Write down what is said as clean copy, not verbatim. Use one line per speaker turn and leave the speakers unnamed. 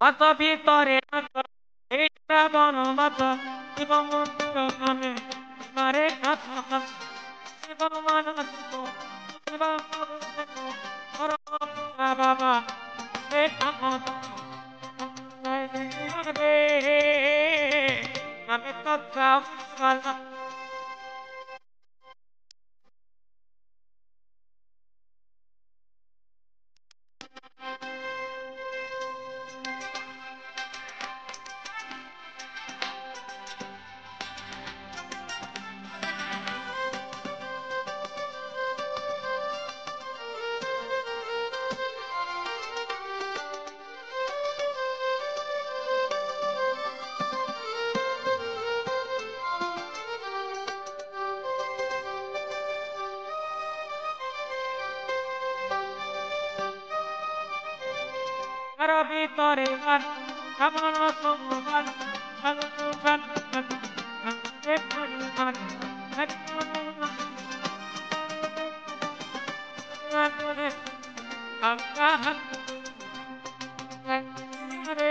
অত ভিতরে এইটা বনমত এবং মনে মারে কথা এবং মানুষ এবং বাবা এটা আমি তো চাও কারো ভিতরে গান কেমন সম্মান গান রে